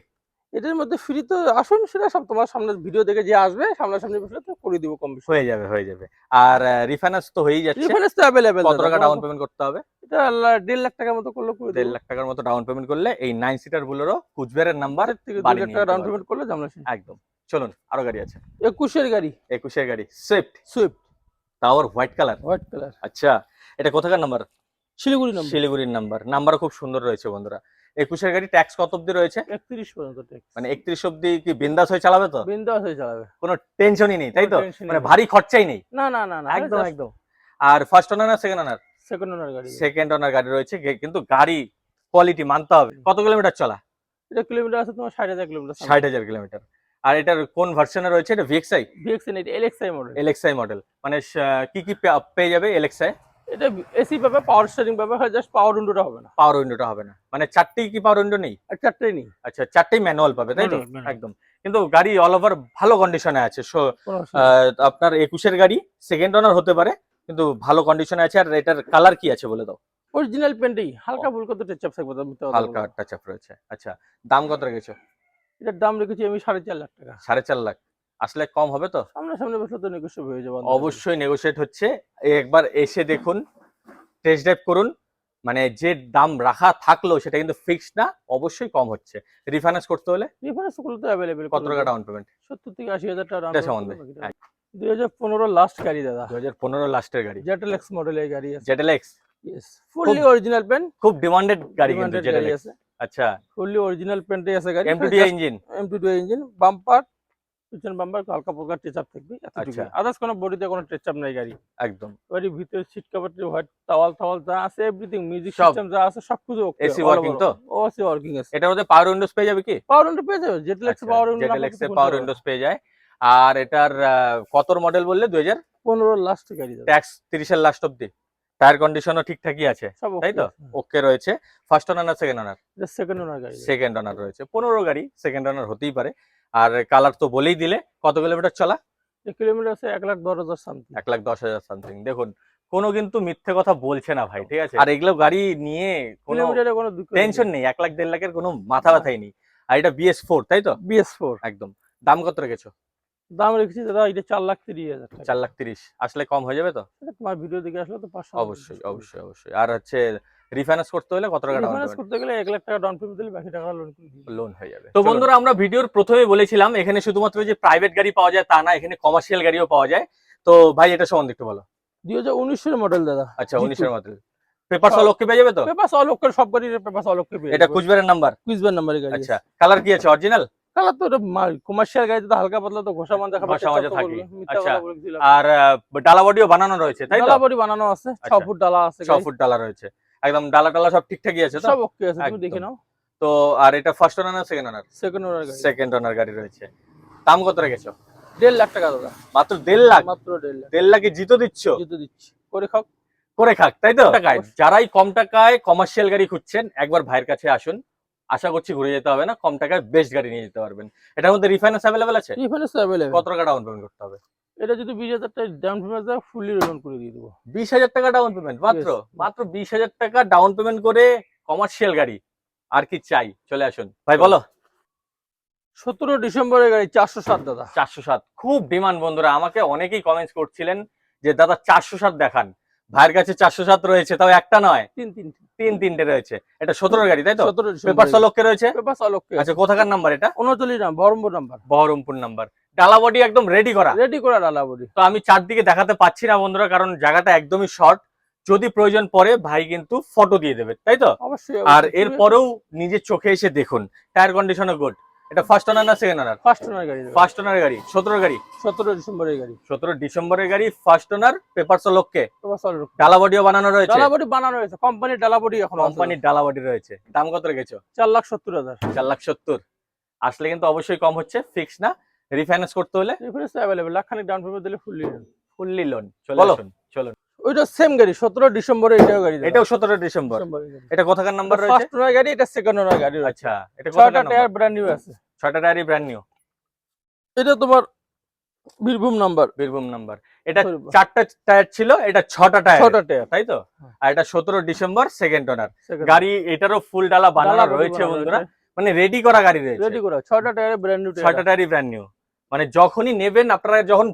[SPEAKER 2] এটার মধ্যে ফ্রি তো আসুন, সেটা সব তোমার সামনে ভিডিও দেখে যে আসবে সামনাসামনি বসলে তো করে দিব কম বেশি।
[SPEAKER 1] হয়ে যাবে, হয়ে যাবে। আর রিফাইন্যান্স তো হয়েই যাচ্ছে।
[SPEAKER 2] রিফাইন্যান্স তো अवेलेबल।
[SPEAKER 1] কত টাকা ডাউন পেমেন্ট করতে হবে?
[SPEAKER 2] এটা 1.5 লাখ টাকার মতো করলে করে
[SPEAKER 1] 1.5 লাখ টাকার মতো ডাউন পেমেন্ট করলে এই 9 সিটার বোলেরো কুচবিহারের নাম্বার
[SPEAKER 2] থেকে 2
[SPEAKER 1] বাড়ি
[SPEAKER 2] লাখ
[SPEAKER 1] নিয়ে
[SPEAKER 2] টাকা
[SPEAKER 1] যেতে
[SPEAKER 2] ডাউন
[SPEAKER 1] পারবে।
[SPEAKER 2] পেমেন্ট করলে জামলা শেষ।
[SPEAKER 1] একদম। চলুন আরো গাড়ি আছে।
[SPEAKER 2] 21 এর গাড়ি।
[SPEAKER 1] 21 এর গাড়ি Swift.
[SPEAKER 2] Swift
[SPEAKER 1] tower white colour.
[SPEAKER 2] White colour.
[SPEAKER 1] আচ্ছা, এটা কোথাকার নাম্বার?
[SPEAKER 2] শিলিগুড়ি নাম্বার।
[SPEAKER 1] শিলিগুড়ির নাম্বার। নাম্বারও খুব সুন্দর রয়েছে বন্ধুরা। 21 এর গাড়ি ট্যাক্স কত অবধি রয়েছে?
[SPEAKER 2] 31 পর্যন্ত ট্যাক্স।
[SPEAKER 1] মানে 31 অবধি কি বিন্দাস হয়ে চালাবে তো?
[SPEAKER 2] বিন্দাস হয়ে চালাবে।
[SPEAKER 1] কোনো টেনশনই নেই, তাই তো?
[SPEAKER 2] কোনো tension
[SPEAKER 1] মানে
[SPEAKER 2] নেই।
[SPEAKER 1] ভারী খরচাই নেই।
[SPEAKER 2] না না না না,
[SPEAKER 1] একদম একদম। আর ফার্স্ট ওনার না সেকেন্ড ওনার?
[SPEAKER 2] সেকেন্ড ওনার গাড়ি।
[SPEAKER 1] সেকেন্ড ওনার গাড়ি রয়েছে, কিন্তু গাড়ি কোয়ালিটি মানতে হবে। কত কিলোমিটার চলা?
[SPEAKER 2] এটা কিলোমিটার আছে তোমার 60,000 কিলোমিটার।
[SPEAKER 1] 60,000 কিলোমিটার। আর এটার কোন ভার্সনে রয়েছে? এটা ভিএক্সআই?
[SPEAKER 2] ভিএক্সআই এটা এলএক্সআই মডেল।
[SPEAKER 1] LXi model. মানে কি কি পেয়ে যাবে এলএক্সআই?
[SPEAKER 2] এটা এসি পাবে, পাওয়ার স্টিয়ারিং পাবে, জাস্ট পাওয়ার উইন্ডোটা হবে না।
[SPEAKER 1] পাওয়ার উইন্ডোটা হবে না, মানে চারটেই কি পাওয়ার উইন্ডো নেই?
[SPEAKER 2] আর চারটেই নেই।
[SPEAKER 1] আচ্ছা, চারটেই ম্যানুয়াল পাবে, তাই তো?
[SPEAKER 2] Manual, manual।
[SPEAKER 1] একদম। কিন্তু গাড়ি অল ওভার ভালো কন্ডিশনে আছে।
[SPEAKER 2] কোনো অসুবিধা নেই।
[SPEAKER 1] আপনার 21 এর গাড়ি সেকেন্ড ওনার হতে পারে, কিন্তু ভালো কন্ডিশনে আছে। আর এটার কালার কি আছে বলে দাও?
[SPEAKER 2] অরিজিনাল পেন্টেই, হালকা ফুলকা তো টাচ আপ থাকবে, মিথ্যা কথা
[SPEAKER 1] হালকা
[SPEAKER 2] বলবো না।
[SPEAKER 1] টাচ আপ রয়েছে। আচ্ছা, দাম কত রেখেছো?
[SPEAKER 2] এটার দাম রেখেছি আমি 4.5 লাখ টাকা।
[SPEAKER 1] 4.5 লাখ। আসলে কম হবে তো?
[SPEAKER 2] সামনাসামনি বসলে তো নেগোশিয়েবল হয়ে যাবে।
[SPEAKER 1] অবশ্যই নেগোশিয়েট হচ্ছে। একবার এসে দেখুন, টেস্ট ড্রাইভ করুন। মানে যে দাম রাখা থাকলো সেটা কিন্তু ফিক্সড না, অবশ্যই কম হচ্ছে। রিফাইন্যান্স করতে হলে
[SPEAKER 2] রিফারেন্স গুলো তো अवेलेबल।
[SPEAKER 1] কত টাকা ডাউন পেমেন্ট?
[SPEAKER 2] 70 থেকে 80,000 টাকা ডাউন
[SPEAKER 1] এটা সম্বন্ধে?
[SPEAKER 2] পেমেন্ট। 2015 লাস্ট গাড়ি দাদা।
[SPEAKER 1] 2015 লাস্টের গাড়ি।
[SPEAKER 2] জেটেলেক্স মডেলের গাড়ি আছে।
[SPEAKER 1] জেটেলেক্স
[SPEAKER 2] ইয়েস, ফুললি অরিজিনাল পেন।
[SPEAKER 1] খুব ডিমান্ডেড গাড়ি কিন্তু
[SPEAKER 2] গাড়ি
[SPEAKER 1] জেটেলেক্স।
[SPEAKER 2] আছে।
[SPEAKER 1] আচ্ছা,
[SPEAKER 2] ফুললি অরিজিনাল পেন্টে আছে গাড়ি।
[SPEAKER 1] M2DI engine?
[SPEAKER 2] M2 engine, bumper পিছন বাম্পার হালকা ফুলকা টাচ আপ থাকবে এতটুকু।
[SPEAKER 1] আচ্ছা।
[SPEAKER 2] আদার্স কোনো বডিতে কোনো টাচ আপ নাই গাড়ি।
[SPEAKER 1] একদম।
[SPEAKER 2] গাড়ির ভিতরে সিট কভার, হোয়াইট টাওয়াল যা আছে, এভরিথিং, মিউজিক
[SPEAKER 1] সব।
[SPEAKER 2] সিস্টেম যা আছে সবকিছু ওকে।
[SPEAKER 1] AC working তো?
[SPEAKER 2] এসি ওয়ার্কিং আছে।
[SPEAKER 1] এটার মধ্যে পাওয়ার উইন্ডোজ পেয়ে যাবে কি?
[SPEAKER 2] পাওয়ার উইন্ডো পেয়ে যাবে, জেটেলেক্স পাওয়ার উইন্ডো।
[SPEAKER 1] জেটেলেক্স এ পাওয়ার উইন্ডোজ পেয়ে যায়। আর এটার কতর মডেল বললে? 2000?
[SPEAKER 2] 15 লাস্ট গাড়ি দাদা।
[SPEAKER 1] ট্যাক্স 30 এর লাস্ট অবধি। টায়ার কন্ডিশনও ঠিকঠাকই আছে,
[SPEAKER 2] সব
[SPEAKER 1] তাই তো? ওকে রয়েছে। ফার্স্ট ওনার না সেকেন্ড ওনার?
[SPEAKER 2] এটা সেকেন্ড ওনার গাড়ি।
[SPEAKER 1] সেকেন্ড ওনার রয়েছে। 15 গাড়ি সেকেন্ড ওনার হতেই পারে। আর কালার তো বলেই দিলে। কত কিলোমিটার চলা?
[SPEAKER 2] এই কিলোমিটার আছে 1,10,000 সামথিং।
[SPEAKER 1] 1,10,000 সামথিং। দেখুন, কোনো কিন্তু মিথ্যে কথা বলছে না ভাই, ঠিক আছে? আর এগুলো গাড়ি নিয়ে কোনো
[SPEAKER 2] কিলোমিটারে কোনো দুঃখ
[SPEAKER 1] টেনশন নেই। 1 লাখ 1.5 লাখের কোনো মাথা ব্যথাই নেই। আর এটা BS4, তাই তো?
[SPEAKER 2] BS4।
[SPEAKER 1] একদম। দাম কত রেখেছো?
[SPEAKER 2] দাম রেখেছি দাদা এটা 4,30,000 টাকা।
[SPEAKER 1] 4,30,000। আসলে কম হয়ে যাবে তো?
[SPEAKER 2] এটা তোমার ভিডিও দেখে আসলে তো 500।
[SPEAKER 1] অবশ্যই অবশ্যই অবশ্যই। আর হচ্ছে রিফাইন্যান্স করতে হলে কত টাকা ডাউন
[SPEAKER 2] রিফাইন্যান্স করতে গেলে 1 লাখ টাকা ডাউন পেমেন্ট দিলে বাকি টাকা লোন করে দিই।
[SPEAKER 1] লোন হয়ে যাবে। তো বন্ধুরা আমরা ভিডিওর প্রথমে বলেছিলাম এখানে শুধুমাত্র যে প্রাইভেট গাড়ি পাওয়া যায় তা না, এখানে কমার্শিয়াল গাড়িও পাওয়া যায়। তো ভাই এটা সম্বন্ধে একটু বলো।
[SPEAKER 2] 2019 এর মডেল দাদা।
[SPEAKER 1] আচ্ছা 19 এর মডেল, পেপার সল ওকে পেয়ে যাবে তো?
[SPEAKER 2] পেপার সল ওকে, সব গাড়ির পেপার সল ওকে পেয়ে
[SPEAKER 1] এটা
[SPEAKER 2] যাবে।
[SPEAKER 1] কুচবিহারের নাম্বার?
[SPEAKER 2] কুইজবার নাম্বারের গাড়ি।
[SPEAKER 1] আচ্ছা কালার কি আছে অরিজিনাল?
[SPEAKER 2] কালার তো কমার্শিয়াল গাড়িতে তো হালকা পাতলা তো ঘষা মান দেখাবে,
[SPEAKER 1] ঘষা মাজা থাকে।
[SPEAKER 2] মিথ্যা
[SPEAKER 1] আচ্ছা।
[SPEAKER 2] কথা বলেছিলাম।
[SPEAKER 1] আর ডালা বডিও বানানো রয়েছে তাই তো?
[SPEAKER 2] ডালা বডি বানানো আছে, 6
[SPEAKER 1] আচ্ছা।
[SPEAKER 2] ফুট ডালা আছে,
[SPEAKER 1] 6 ফুট ডালা রয়েছে, একদম ডালা টালা সব ঠিকঠাকই আছে তো?
[SPEAKER 2] সব ওকে আছে, তুমি
[SPEAKER 1] একদম।
[SPEAKER 2] দেখে নাও।
[SPEAKER 1] তো আর এটা ফার্স্ট ওনার না সেকেন্ড ওনার?
[SPEAKER 2] সেকেন্ড ওনার গাড়ি।
[SPEAKER 1] সেকেন্ড ওনার গাড়ি রয়েছে। দাম কত রেখেছো?
[SPEAKER 2] 1.5 লাখ টাকা দাদা।
[SPEAKER 1] মাত্র 1.5 লাখ?
[SPEAKER 2] মাত্র 1.5 লাখ।
[SPEAKER 1] 1.5 লাখে জিতো দিচ্ছ?
[SPEAKER 2] জিতে দিচ্ছি, করে খাও।
[SPEAKER 1] করে খাক তাই তো? টাকায় যারাই কম টাকায় কমার্শিয়াল গাড়ি খুঁজছেন একবার ভাইয়ের কাছে আসুন, আশা করছি ঘুরে যেতে হবে না, কম টাকায় বেস্ট গাড়ি নিয়ে যেতে পারবেন। এটার মধ্যে রিফাইন্যান্স অ্যাভেলেবেল আছে?
[SPEAKER 2] Refinance available.
[SPEAKER 1] কত টাকা ডাউন পেমেন্ট করতে হবে?
[SPEAKER 2] এটা যদি 20,000 টাকা ডাউন পেমেন্ট দাও, ফুলি লোন করে দিয়ে দেবো।
[SPEAKER 1] 20,000 টাকা ডাউন পেমেন্ট মাত্র?
[SPEAKER 2] Yes.
[SPEAKER 1] মাত্র 20,000 টাকা ডাউন পেমেন্ট করে কমার্শিয়াল গাড়ি, আর কি চাই? চলে আসুন ভাই বলো।
[SPEAKER 2] 17 ডিসেম্বরের গাড়ি 407 দাদা।
[SPEAKER 1] 407 খুব ডিমান্ড বন্ধুরা, আমাকে অনেকেই কমেন্টস করছিলেন যে দাদা 407 দেখান। ভাইয়ের কাছে 407 রয়েছে, তাও একটা নয়, তিনটে রয়েছে। এটা 17 গাড়ি তাই তো?
[SPEAKER 2] 17 ডিসেম্বর।
[SPEAKER 1] পেপার সলকে রয়েছে?
[SPEAKER 2] পেপার সল ওকে।
[SPEAKER 1] আচ্ছা কোথাকার নাম্বার এটা?
[SPEAKER 2] 39 নাম, বহরমপুর নাম্বার।
[SPEAKER 1] বহরমপুর নাম্বার। ডালা বডি একদম রেডি করা?
[SPEAKER 2] রেডি করা ডালা বডি।
[SPEAKER 1] তো আমি চারদিকে দেখাতে পাচ্ছি না বন্ধুরা, কারণ জায়গাটা একদমই শর্ট। যদি প্রয়োজন পড়ে ভাই কিন্তু ফটো দিয়ে দেবে তাই তো?
[SPEAKER 2] অবশ্যই।
[SPEAKER 1] আর এরপরেও নিজের চোখে এসে দেখুন, টায়ার কন্ডিশনও গুড। এটা ফার্স্ট ওনার না সেকেন্ড ওনার?
[SPEAKER 2] ফার্স্ট ওনার গাড়ি।
[SPEAKER 1] ফার্স্ট ওনার গাড়ি, 17 গাড়ি।
[SPEAKER 2] 17 ডিসেম্বরের গাড়ি।
[SPEAKER 1] 17 ডিসেম্বরের গাড়ি, ফার্স্ট ওনার, পেপার সলকে।
[SPEAKER 2] পেপার সল ওকে।
[SPEAKER 1] ডালা বডিও বানানো রয়েছে?
[SPEAKER 2] ডালা বডি বানানো রয়েছে, কোম্পানির ডালা বডি এখন আছে।
[SPEAKER 1] কোম্পানির ডালা বডি রয়েছে। দাম কত রেখেছো?
[SPEAKER 2] 4,70,000।
[SPEAKER 1] 4,70,000 আসলে কিন্তু অবশ্যই কম হচ্ছে, ফিক্স না। রিফাইন্যান্স করতে হলে?
[SPEAKER 2] রিফাইন্যান্স अवेलेबल, লাখখানেক ডাউন পেমেন্ট দিলে ফুলি লোন।
[SPEAKER 1] Fully loan. চলে আসুন চলুন।
[SPEAKER 2] ওইটা সেম গাড়ি, 17 ডিসেম্বরে এটাও গাড়ি।
[SPEAKER 1] এটাও 17 ডিসেম্বর। এটা কোথাকার নাম্বার রয়েছে?
[SPEAKER 2] ফার্স্ট ওনার গাড়ি, এটা সেকেন্ড ওনার গাড়ি।
[SPEAKER 1] আচ্ছা এটা
[SPEAKER 2] 6টা
[SPEAKER 1] কোথাকার
[SPEAKER 2] টায়ার
[SPEAKER 1] নাম্বার?
[SPEAKER 2] ব্র্যান্ড নিউ আছে।
[SPEAKER 1] 6টা টায়ারই ব্র্যান্ড নিউ।
[SPEAKER 2] এটা তোমার বীরভূম নাম্বার।
[SPEAKER 1] বীরভূম নাম্বার। এটা 4টা টায়ার ছিল, এটা 6টা টায়ার।
[SPEAKER 2] 6টা টায়ার
[SPEAKER 1] তাই তো? আর এটা 17 ডিসেম্বর সেকেন্ড ওনার
[SPEAKER 2] Second
[SPEAKER 1] গাড়ি। এটারও ফুল ডালা বানানো
[SPEAKER 2] ডালা বডি
[SPEAKER 1] রয়েছে
[SPEAKER 2] বানানো
[SPEAKER 1] বন্ধুরা,
[SPEAKER 2] রয়েছে।
[SPEAKER 1] মানে রেডি করা গাড়ি রয়েছে।
[SPEAKER 2] রেডি করা 6টা টায়ারে ব্র্যান্ড নিউ।
[SPEAKER 1] 6টা টায়ারই ব্র্যান্ড নিউ। মানে যখনই নেবেন আপনারা, যখন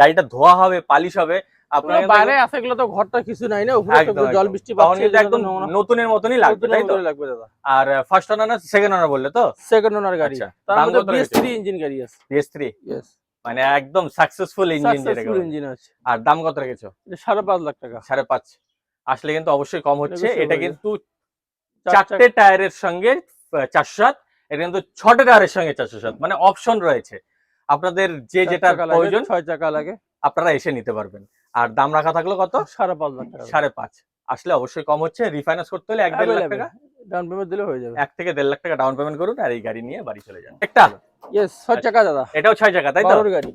[SPEAKER 1] গাড়িটা ধোয়া হবে, পালিশ হবে, আপনারা
[SPEAKER 2] বাইরে আছে, এগুলো তো ঘরটা কিছু নাই না, উপরে তো জল বৃষ্টি পাচ্ছে,
[SPEAKER 1] একদম নতুনের মতনই লাগবে তাই তো?
[SPEAKER 2] লাগবে দাদা।
[SPEAKER 1] আর ফার্স্ট ওনার না সেকেন্ড ওনার বললে তো?
[SPEAKER 2] সেকেন্ড ওনার গাড়ি।
[SPEAKER 1] আচ্ছা,
[SPEAKER 2] তার
[SPEAKER 1] দাম
[SPEAKER 2] মধ্যে
[SPEAKER 1] কত রয়েছে?
[SPEAKER 2] BS3 ইঞ্জিন গাড়ি আছে।
[SPEAKER 1] BS3
[SPEAKER 2] यस,
[SPEAKER 1] মানে একদম সাকসেসফুল ইঞ্জিন যেটাকে
[SPEAKER 2] সাকসেসফুল
[SPEAKER 1] বলে।
[SPEAKER 2] ইঞ্জিন আছে।
[SPEAKER 1] আর দাম কত রেখেছো?
[SPEAKER 2] এটা 5.5 লাখ টাকা।
[SPEAKER 1] 5.5 আসলে কিন্তু অবশ্যই কম হচ্ছে।
[SPEAKER 2] Negotiable
[SPEAKER 1] এটা
[SPEAKER 2] হয়ে
[SPEAKER 1] কিন্তু 4টে টায়ারের সঙ্গে 407, এটা কিন্তু 6টে টায়ারের সঙ্গে 407, মানে অপশন রয়েছে। আপনাদের যে যেটা প্রয়োজন
[SPEAKER 2] 6 চাকা লাগে,
[SPEAKER 1] আপনারা এসে নিতে পারবেন। আর দাম রাখা থাকলো কত?
[SPEAKER 2] 5.5 লাখ টাকা।
[SPEAKER 1] 5.5 আসলে অবশ্যই কম হচ্ছে। রিফাইন্যান্স করতে হলে 1-1.5 লাখ টাকা
[SPEAKER 2] ডাউন পেমেন্ট দিলে হয়ে যাবে।
[SPEAKER 1] 1 থেকে 1.5 লাখ টাকা ডাউন পেমেন্ট করুন, আর এই গাড়ি নিয়ে বাড়ি চলে যান। একটা
[SPEAKER 2] यस, 6 চাকা দাদা।
[SPEAKER 1] এটাও 6 চাকা তাই তো?
[SPEAKER 2] 12 গাড়ি,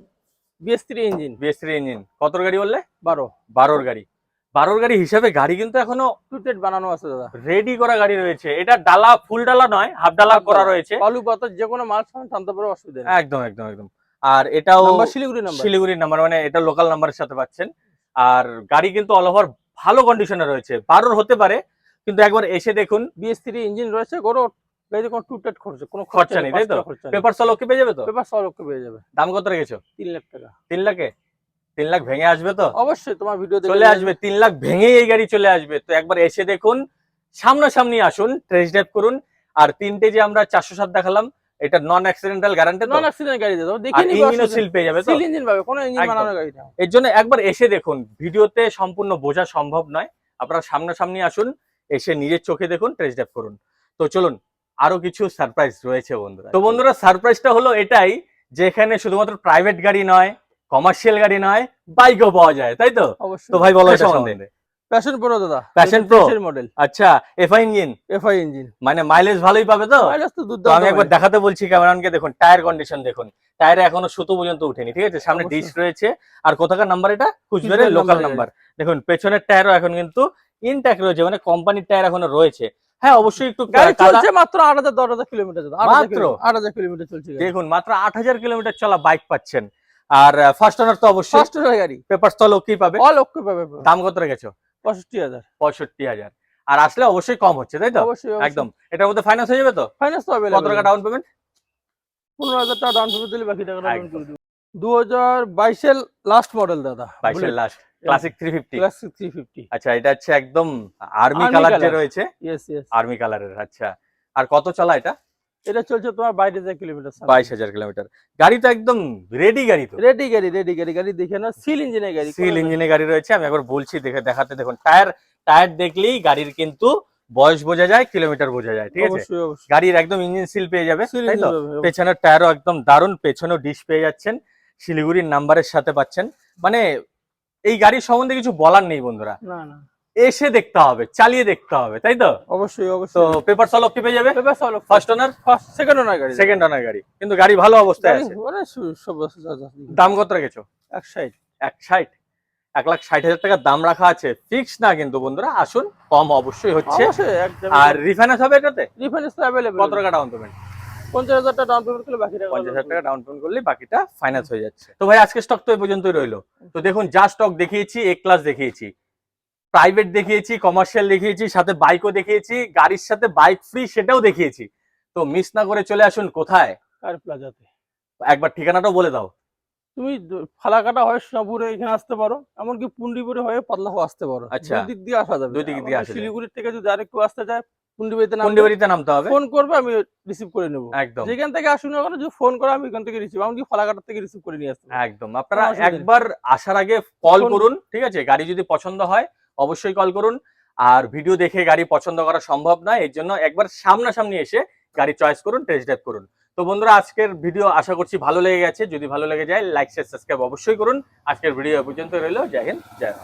[SPEAKER 2] BS3 ইঞ্জিন।
[SPEAKER 1] BS3 engine. কত গাড়ি বললে?
[SPEAKER 2] 12
[SPEAKER 1] গাড়ি। 12 গাড়ি হিসাবে গাড়ি কিন্তু এখনো
[SPEAKER 2] টুটেড বানানো আছে দাদা।
[SPEAKER 1] রেডি করা গাড়ি রয়েছে। এটা ডালা ফুল ডালা নয়, হাফ ডালা করা রয়েছে।
[SPEAKER 2] বালু পাতা যে কোনো মাল সামান টানতে পারে, অসুবিধা নেই।
[SPEAKER 1] একদম একদম একদম। আর এটাও
[SPEAKER 2] নাম্বার শিলিগুড়ি নাম্বার।
[SPEAKER 1] শিলিগুড়ির নাম্বার, মানে এটা লোকাল নাম্বারের সাথে পাচ্ছেন। আর গাড়ি কিন্তু অল ওভার ভালো কন্ডিশনে রয়েছে। 12 হতে পারে, কিন্তু একবার এসে দেখুন।
[SPEAKER 2] BS3 ইঞ্জিন রয়েছে, কোনো গাড়িতে কোনো টুটেড কোনো
[SPEAKER 1] খরচা নেই তাই তো? পেপার সল ওকে পেয়ে যাবে তো?
[SPEAKER 2] পেপার সল ওকে পেয়ে যাবে।
[SPEAKER 1] দাম কত রেখেছো?
[SPEAKER 2] 3 লাখ টাকা।
[SPEAKER 1] 3 লাখে? 3 লাখ ভেঙে আসবে তো?
[SPEAKER 2] অবশ্যই তোমার ভিডিও দেখে
[SPEAKER 1] চলে আসবে, 3 লাখ ভেঙেই এই গাড়ি চলে আসবে। তো একবার এসে দেখুন, সামনাসামনি আসুন, টেস্ট ড্রাইভ করুন। আর তিনটে যে আমরা 407 দেখালাম, এটা নন অ্যাক্সিডেন্টাল গ্যারান্টি তো?
[SPEAKER 2] নন অ্যাক্সিডেন্ট গাড়ি দাও, দেখে
[SPEAKER 1] আর
[SPEAKER 2] নিবে।
[SPEAKER 1] ইঞ্জিনও সিল পেয়ে যাবে তো?
[SPEAKER 2] সিল ইঞ্জিন পাবে, কোনো ইঞ্জিন
[SPEAKER 1] একদম।
[SPEAKER 2] বানানো গাড়ি না।
[SPEAKER 1] এর জন্য একবার এসে দেখুন, ভিডিওতে সম্পূর্ণ বোঝা সম্ভব নয়। আপনারা সামনাসামনি আসুন, এসে নিজের চোখে দেখুন, টেস্ট ড্রাইভ করুন। তো চলুন, আরো কিছু সারপ্রাইজ রয়েছে বন্ধুরা। তো বন্ধুরা সারপ্রাইজটা হলো এটাই, যে এখানে শুধুমাত্র প্রাইভেট গাড়ি নয়, কমার্শিয়াল গাড়ি নয়, বাইকও পাওয়া যায় তাই তো?
[SPEAKER 2] অবশ্যই।
[SPEAKER 1] তো ভাই বলো এটা সম্বন্ধে।
[SPEAKER 2] প্যাশন প্রো দাদা।
[SPEAKER 1] Passion pro
[SPEAKER 2] model.
[SPEAKER 1] আচ্ছা, এফআই ইঞ্জিন।
[SPEAKER 2] এফআই ইঞ্জিন,
[SPEAKER 1] মানে মাইলেজ ভালোই পাবে তো?
[SPEAKER 2] মাইলেজ তো
[SPEAKER 1] তো
[SPEAKER 2] দুর্দান্ত।
[SPEAKER 1] আমি একবার দেখাতে বলছি ক্যামেরাম্যানকে, দেখুন টায়ার কন্ডিশন দেখুন। টায়ারে এখনো সুতো পর্যন্ত উঠেনি, ঠিক আছে? সামনে
[SPEAKER 2] অবশ্যই।
[SPEAKER 1] ডিস্ক রয়েছে। আর কোথাকার নাম্বার? এটা কুচবিহারের লোকাল
[SPEAKER 2] নাম্বারের
[SPEAKER 1] নাম্বার। দেখুন পেছনের টায়ারও এখন কিন্তু ইনট্যাক্ট রয়েছে, মানে কোম্পানির টায়ার এখনো রয়েছে। হ্যাঁ অবশ্যই একটু
[SPEAKER 2] গাড়ি
[SPEAKER 1] কাদা।
[SPEAKER 2] চলছে মাত্র 8,000 কিলোমিটার দাদা।
[SPEAKER 1] মাত্র
[SPEAKER 2] 8,000 কিলোমিটার চলছে গাড়ি।
[SPEAKER 1] দেখুন মাত্র 8,000 কিলোমিটার চলা বাইক পাচ্ছেন। আর ফার্স্ট ওনার তো অবশ্যই।
[SPEAKER 2] ফার্স্ট ওনার গাড়ি।
[SPEAKER 1] পেপার তো লোকই পাবে।
[SPEAKER 2] অল ওকে পাবে।
[SPEAKER 1] দাম কত রেখেছো?
[SPEAKER 2] 65,000।
[SPEAKER 1] 65,000 আর আসলে অবশ্যই কম হচ্ছে তাই তো?
[SPEAKER 2] অবশ্যই
[SPEAKER 1] একদম। এটার মধ্যে ফাইন্যান্স হয়ে যাবে তো?
[SPEAKER 2] ফাইন্যান্স তো
[SPEAKER 1] কত
[SPEAKER 2] अवेलेबल।
[SPEAKER 1] টাকা ডাউন পেমেন্ট?
[SPEAKER 2] 15,000 টাকা ডাউন পেমেন্ট দিলে বাকি টাকাটা লোন করে দেব। 2022 এর লাস্ট মডেল দাদা।
[SPEAKER 1] 22 এর লাস্ট। ক্লাসিক 350।
[SPEAKER 2] ক্লাসিক 350।
[SPEAKER 1] আচ্ছা, এটা হচ্ছে একদম আর্মি
[SPEAKER 2] Army
[SPEAKER 1] কালার যে
[SPEAKER 2] color।
[SPEAKER 1] রয়েছে,
[SPEAKER 2] ইয়েস ইয়েস।
[SPEAKER 1] আর্মি কালারের। আচ্ছা, আর কত চলা এটা?
[SPEAKER 2] এটা চলছে তোমার 22,000 কিলোমিটার।
[SPEAKER 1] 22,000 কিলোমিটার। গাড়ি তো একদম রেডি গাড়ি তো।
[SPEAKER 2] রেডি গাড়ি, রেডি গাড়ি। গাড়ি দেখে না, সিল ইঞ্জিনের গাড়ি।
[SPEAKER 1] সিল ইঞ্জিনের গাড়ি রয়েছে। আমি একবার বলছি দেখাতে, দেখুন টায়ার দেখলেই গাড়ির কিন্তু বয়স বোঝা যায়, কিলোমিটার বোঝা যায়, ঠিক আছে?
[SPEAKER 2] অবশ্যই অবশ্যই।
[SPEAKER 1] গাড়ির একদম ইঞ্জিন সিল পেয়ে যাবে,
[SPEAKER 2] সিল
[SPEAKER 1] তাই তো?
[SPEAKER 2] ইঞ্জিন।
[SPEAKER 1] পেছনের টায়ারও একদম দারুণ, পেছনেও ডিশ পেয়ে যাচ্ছেন, শিলিগুড়ির নাম্বারের সাথে পাচ্ছেন। মানে এই গাড়ির সম্বন্ধে কিছু বলার নেই বন্ধুরা,
[SPEAKER 2] না না,
[SPEAKER 1] এসে দেখতে হবে, চালিয়ে দেখতে হবে, তাই তো?
[SPEAKER 2] অবশ্যই
[SPEAKER 1] তো
[SPEAKER 2] অবশ্যই।
[SPEAKER 1] পেপার সলভ কি পেয়ে যাবে?
[SPEAKER 2] Paper solve.
[SPEAKER 1] First owner,
[SPEAKER 2] second owner গাড়ি।
[SPEAKER 1] সেকেন্ড ওনার গাড়ি, কিন্তু গাড়ি ভালো অবস্থায় আছে।
[SPEAKER 2] মানে সব
[SPEAKER 1] দাম কত রেখেছো?
[SPEAKER 2] 160।
[SPEAKER 1] 160, 1,60,000 টাকা দাম রাখা আছে, ফিক্স না কিন্তু বন্ধুরা। আসুন, কম অবশ্যই হচ্ছে।
[SPEAKER 2] অবশ্যই একদম।
[SPEAKER 1] আর রিফাইন্যান্স হবে এটাতে?
[SPEAKER 2] রিফাইন্যান্স তো अवेलेबल।
[SPEAKER 1] কত টাকা ডাউন পেমেন্ট?
[SPEAKER 2] 50,000 টাকা ডাউন পেমেন্ট করলে বাকি টাকা
[SPEAKER 1] 50,000 টাকা ডাউন পেমেন্ট করলে বাকিটা ফাইন্যান্স হয়ে যাচ্ছে। তো ভাই আজকে স্টক তো এই পর্যন্তই রইলো। তো দেখুন, যা স্টক দেখিয়েছি, এ ক্লাস দেখিয়েছি, প্রাইভেট দেখিয়েছি, কমার্শিয়াল দেখিয়েছি, সাথে বাইকও দেখিয়েছি, গাড়ির সাথে বাইক ফ্রি সেটাও দেখিয়েছি। তো মিস না করে চলে আসুন কোথায়?
[SPEAKER 2] কার প্লাজাতে।
[SPEAKER 1] একবার ঠিকানাটাও বলে দাও।
[SPEAKER 2] তুমি ফালাকাটা হয় সোনাপুরে এখানে আসতে পারো, এমনকি পুন্ডিপুরে হয়ে পাতলাও আসতে পারো।
[SPEAKER 1] আচ্ছা।
[SPEAKER 2] দুই দিক দিয়ে আসা যাবে।
[SPEAKER 1] দুই দিক দিয়ে
[SPEAKER 2] আমাদের
[SPEAKER 1] আসা যায়।
[SPEAKER 2] শিলিগুড়ি থেকে যদি আরেকটু আসতে চায়, পুন্ডিবাড়িতে
[SPEAKER 1] কোন্ডিবাড়িতে নামতে হবে।
[SPEAKER 2] ফোন করবে, আমি রিসিভ করে নেবো।
[SPEAKER 1] একদম
[SPEAKER 2] যেখান থেকে আসুন না কেন, যদি ফোন করো আমি এখান থেকে রিসিভ, এমনকি ফালাকাটা থেকে রিসিভ করে নিয়ে আসতে পারবো।
[SPEAKER 1] একদম। আপনারা
[SPEAKER 2] কোনো অসুবিধা নেই।
[SPEAKER 1] একবার আসার আগে কল
[SPEAKER 2] ফোন-
[SPEAKER 1] করুন, ঠিক আছে? গাড়ি যদি পছন্দ হয় অবশ্যই কল করুন। আর ভিডিও দেখে গাড়ি পছন্দ করা সম্ভব নয়, এর জন্য একবার সামনাসামনি এসে গাড়ি চয়েস করুন, টেস্ট ড্রাইভ করুন। তো বন্ধুরা, আজকের ভিডিও আশা করছি ভালো লেগে গেছে। যদি ভালো লেগে যায়, লাইক শেয়ার সাবস্ক্রাইব অবশ্যই করুন। আজকের ভিডিও এ পর্যন্ত রইলো। জয় হিন্দ, জয় ভারত।